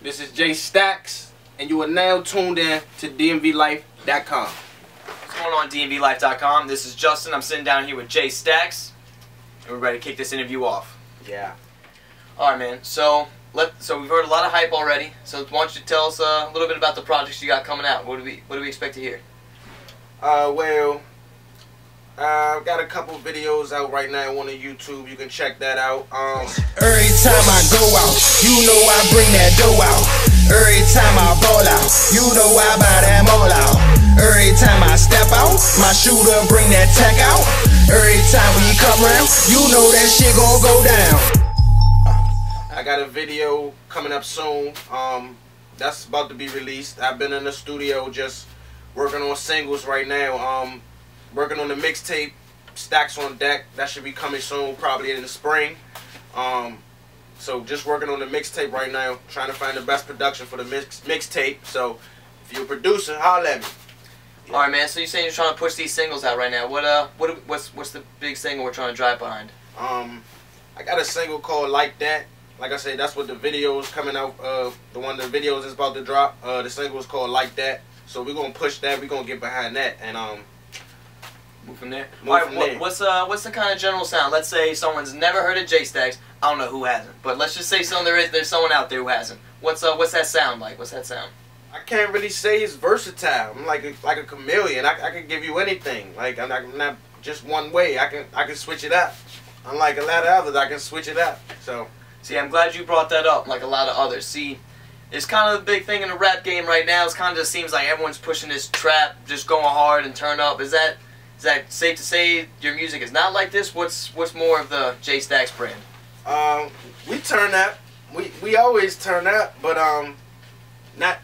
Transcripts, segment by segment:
This is J-Staxxx, and you are now tuned in to DMVLIFE.com. What's going on, DMVLIFE.com? This is Justin. I'm sitting down here with J-Staxxx, and we're ready to kick this interview off. Yeah. Alright, man. So we've heard a lot of hype already. So why don't you tell us a little bit about the projects you got coming out? What do we expect to hear? I've got a couple videos out right now on the YouTube. You can check that out. Every time I go out, you know I bring that dough out. Every time I ball out, you know I buy that mall out. Every time I step out, my shooter bring that tech out. Every time we come around, you know that shit gon' go down. I got a video coming up soon. That's about to be released. I've been in the studio just working on singles right now. Working on the mixtape, Stacks on Deck. That should be coming soon, probably in the spring. So just working on the mixtape right now, trying to find the best production for the mixtape. So if you're a producer, holla at me. Yeah. Alright, man. So you're saying you're trying to push these singles out right now. What's the big single we're trying to drive behind? I got a single called Like That. Like I said, that's what the video is coming out. The videos is about to drop. The single is called Like That. So we're gonna push that. We're gonna get behind that and move from there. Alright, what's the kind of general sound? Let's say someone's never heard of J-Staxxx. I don't know who hasn't, but let's just say there's someone out there who hasn't. What's that sound like? What's that sound? I can't really say it's versatile. I'm like a chameleon. I can give you anything. Like I'm not just one way. I can switch it up. Unlike a lot of others, I can switch it up. So see, I'm glad you brought that up. Like a lot of others. See, it's kind of a big thing in the rap game right now. It kind of just seems like everyone's pushing this trap, just going hard and turn up. Is that safe to say your music is not like this? What's more of the J-Staxxx brand? We turn up. We always turn up, but not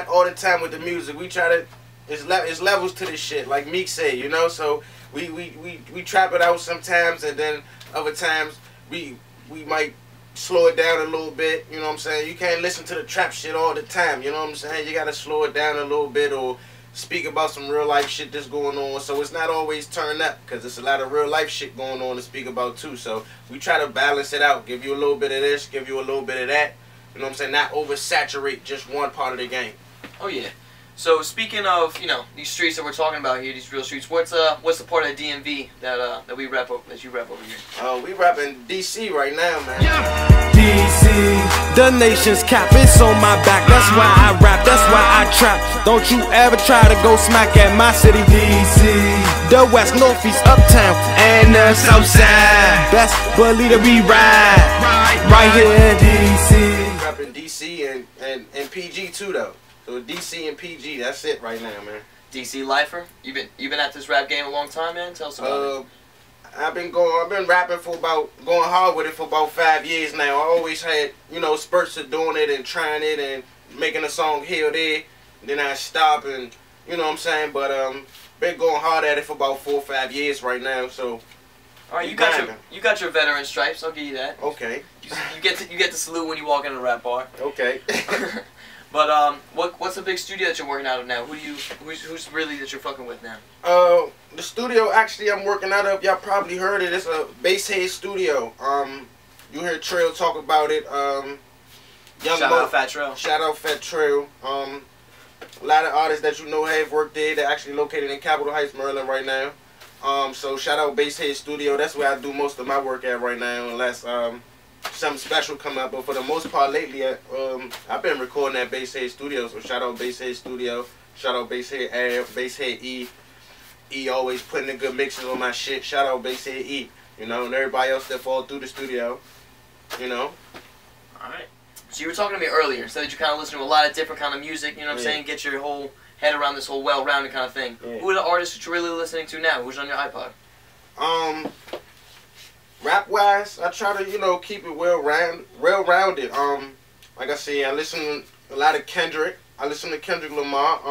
all the time with the music. We try to it's levels to this shit, like Meek said, you know. So we trap it out sometimes, and then other times we might slow it down a little bit. You know what I'm saying? You can't listen to the trap shit all the time. You know what I'm saying? You gotta slow it down a little bit or speak about some real life shit that's going on. So it's not always turn up, because there's a lot of real life shit going on to speak about too. So we try to balance it out, give you a little bit of this, give you a little bit of that. You know what I'm saying? Not oversaturate just one part of the game. Oh yeah. So speaking of, you know, these streets that we're talking about here, these real streets, what's the part of the DMV that you rap over here? We rap in DC right now, man. DC, the nation's cap, it's on my back. That's why I rap, that's why I trap. Don't you ever try to go smack at my city. DC, the west, northeast, uptown, and the south side. Best believe that we ride right here in DC. We rap in DC and PG too, though. So DC and PG, that's it right now, man. DC lifer? You've been at this rap game a long time, man? Tell us about it. I've been rapping going hard with it for about 5 years now. I always had, you know, spurts of doing it and trying it and making a song here or there. Then I stop and, you know what I'm saying? But been going hard at it for about 4 or 5 years right now. So all right, you got your veteran stripes. I'll give you that. Okay. You get to salute when you walk in a rap bar. Okay. But what's the big studio that you're working out of now? Who's really that you're fucking with now? The studio actually I'm working out of, y'all probably heard it. It's a Basshead studio. You heard Trail talk about it. Shout out Fat Trail. Shout out Fat Trail. A lot of artists that you know have worked there. They're actually located in Capitol Heights, Maryland right now. So shout out Basshead studio. That's where I do most of my work at right now, unless something special come up. But for the most part lately, I've been recording at Basshead Studio. So shout out Basshead Studio. Shout out Basshead Ab, Basshead E. E always putting in good mixes on my shit. Shout out Basshead E. You know, and everybody else that fall through the studio. You know. Alright. So you were talking to me earlier, so that you kind of listen to a lot of different kind of music, you know what I'm saying? Get your whole head around this whole well-rounded kind of thing. Yeah. Who are the artists that you're really listening to now? Who's on your iPod? Rap-wise, I try to, you know, keep it well-rounded. Like I said, I listen a lot of Kendrick. I listen to Kendrick Lamar.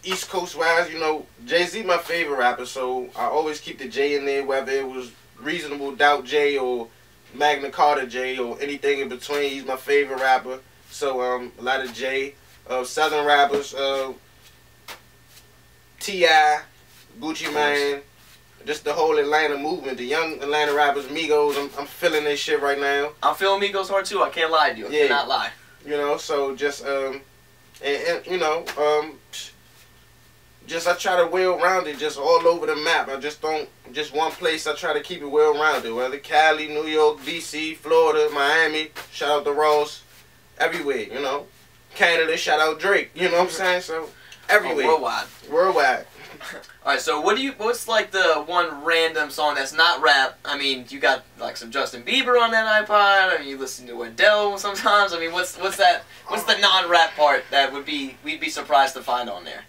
East Coast-wise, you know, Jay-Z my favorite rapper, so I always keep the J in there, whether it was Reasonable Doubt J or Magna Carta J or anything in between. He's my favorite rapper. So a lot of J. Southern rappers, T.I., Gucci Mane, just the whole Atlanta movement, the young Atlanta rappers, Migos. I'm feeling this shit right now. I'm feeling Migos hard too. I can't lie to you. I cannot lie. You know, so just and you know, just I try to well-rounded, just all over the map. I just don't just one place. I try to keep it well-rounded. Whether Cali, New York, DC, Florida, Miami. Shout out to Ross. Everywhere, you know. Canada, shout out Drake. You know what I'm saying? So everywhere. Worldwide. Worldwide. Alright, so what's like the one random song that's not rap? I mean, you got like some Justin Bieber on that iPod. I mean, you listen to Adele sometimes. I mean, what's the non-rap part that we'd be surprised to find on there?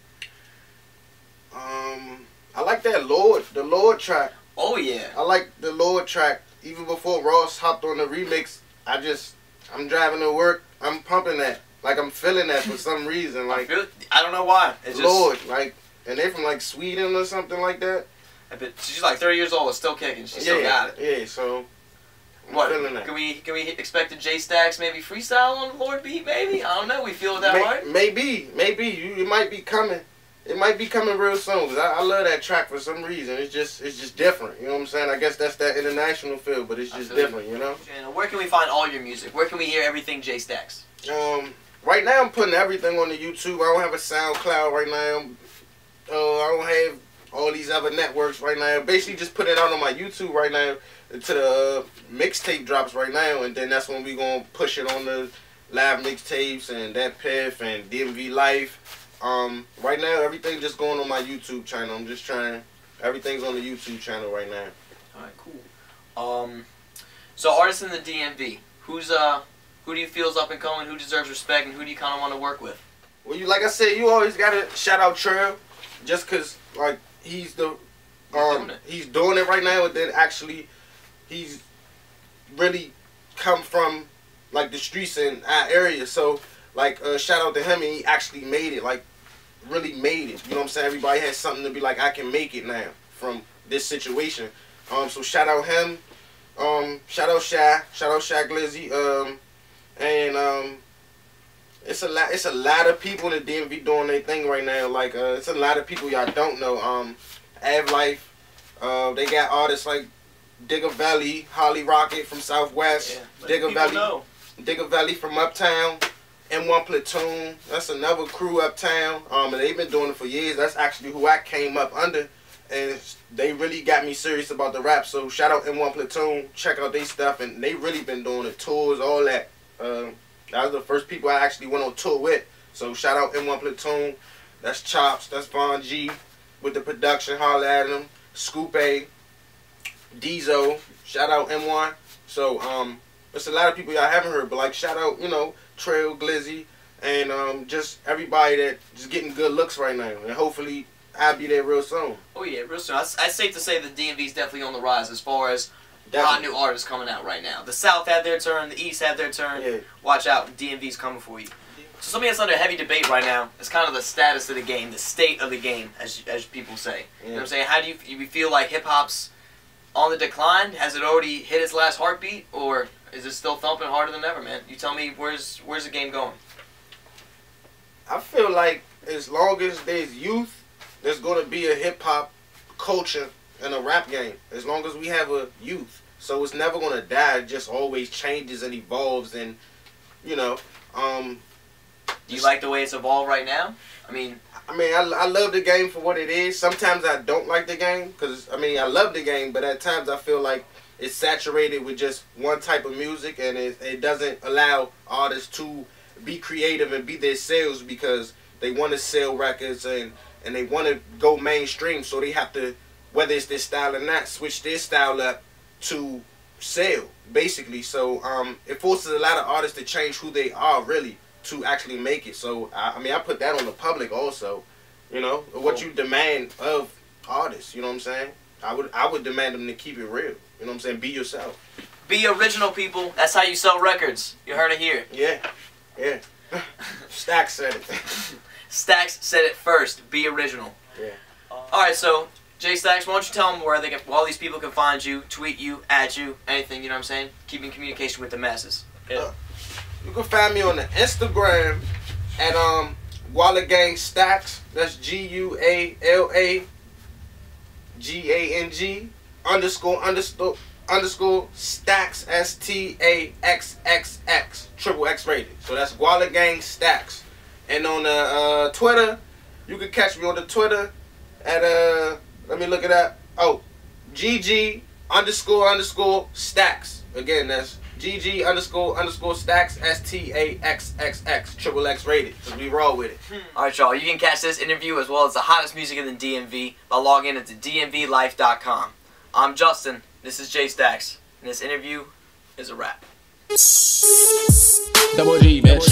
I like that the Lord track. Oh yeah. I like the Lord track. Even before Ross hopped on the remix, I'm driving to work, I'm pumping that. Like I'm feeling that for some reason. Like I don't know why. It's Lord, like. And they're from like Sweden or something like that. But she's like 30 years old, still kicking. She still got it. Yeah, so I'm feeling that. Can we expect a J-Staxxx maybe freestyle on the Lord beat? Maybe, I don't know. We feel that right? Maybe it might be coming. It might be coming real soon. Cause I love that track for some reason. It's just different. You know what I'm saying? I guess that's that international feel, but it's just different. You know. And where can we find all your music? Where can we hear everything J-Staxxx? Right now I'm putting everything on the YouTube. I don't have a SoundCloud right now. I don't have all these other networks right now. Basically, just put it out on my YouTube right now until the mixtape drops right now, and then that's when we gonna push it on the live mixtapes and that Piff and DMV Life. Right now, everything just going on my YouTube channel. I'm just trying. Everything's on the YouTube channel right now. All right, cool. So artists in the DMV, who do you feel is up and coming? Who deserves respect, and who do you kind of want to work with? Well, like I said, you always gotta shout out Trail. Just cause like he's doing it right now, and then actually he's really come from like the streets in our area. So like shout out to him, and he actually made it, like really made it. You know what I'm saying? Everybody has something to be like, I can make it now from this situation. So shout out him. Shout out Shy Glizzy. It's a lot of people in the DMV doing their thing right now. Like it's a lot of people y'all don't know. DMVLIFE. They got artists like Digger Valley, Holly Rocket from Southwest, Digger Valley from Uptown, M1 Platoon. That's another crew uptown. And they've been doing it for years. That's actually who I came up under, and they really got me serious about the rap. So shout out M1 Platoon. Check out their stuff, and they really been doing the tours, all that. That was the first people I actually went on tour with. So shout out M1 Platoon. That's Chops. That's Von G with the production. Holla at him. Scoop A. Diesel. Shout out M1. So there's a lot of people y'all haven't heard, but like shout out, you know, Trail, Glizzy, and just everybody that just getting good looks right now. And hopefully I'll be there real soon. Oh yeah, real soon. It's safe to say the DMV's definitely on the rise as far as hot new artists coming out right now. The South had their turn, the East had their turn. Yeah. Watch out, DMV's coming for you. So something that's under heavy debate right now is kind of the status of the game, the state of the game, as people say. Yeah. You know what I'm saying? How do you feel like hip-hop's on the decline? Has it already hit its last heartbeat, or is it still thumping harder than ever, man? You tell me, where's the game going? I feel like as long as there's youth, there's going to be a hip-hop culture and a rap game. As long as we have a youth. So it's never going to die. It just always changes and evolves, and, you know. Do you like the way it's evolved right now? I love the game for what it is. Sometimes I don't like the game because, I love the game, but at times I feel like it's saturated with just one type of music, and it doesn't allow artists to be creative and be themselves because they want to sell records and they want to go mainstream, so they have to, whether it's their style or not, switch their style up to sell, basically. So it forces a lot of artists to change who they are, really, to actually make it. So I put that on the public also, you know, what you demand of artists. You know what I'm saying? I would demand them to keep it real. You know what I'm saying? Be yourself. Be original, people. That's how you sell records. You heard it here. Yeah. Staxxx said it. Staxxx said it first. Be original. Yeah. All right, so J-Staxxx, why don't you tell them where all these people can find you, tweet you, add you, anything, you know what I'm saying? Keeping communication with the masses. Yeah. You can find me on the Instagram at Walla Gang Staxxx. That's GUALA G-A-N-G underscore Staxxx, S-T-A-X-X-X, triple X rated. So that's Guala Gang Staxxx. And on the Twitter, you can catch me on the Twitter at let me look it up. Oh, GG underscore Staxxx. Again, that's GG underscore Staxxx, S-T-A-X-X-X, triple X rated. So we roll with it. Alright, y'all, you can catch this interview as well as the hottest music in the DMV by logging into DMVLIFE.com. I'm Justin, this is J-Staxxx, and this interview is a wrap. Double G, bitch.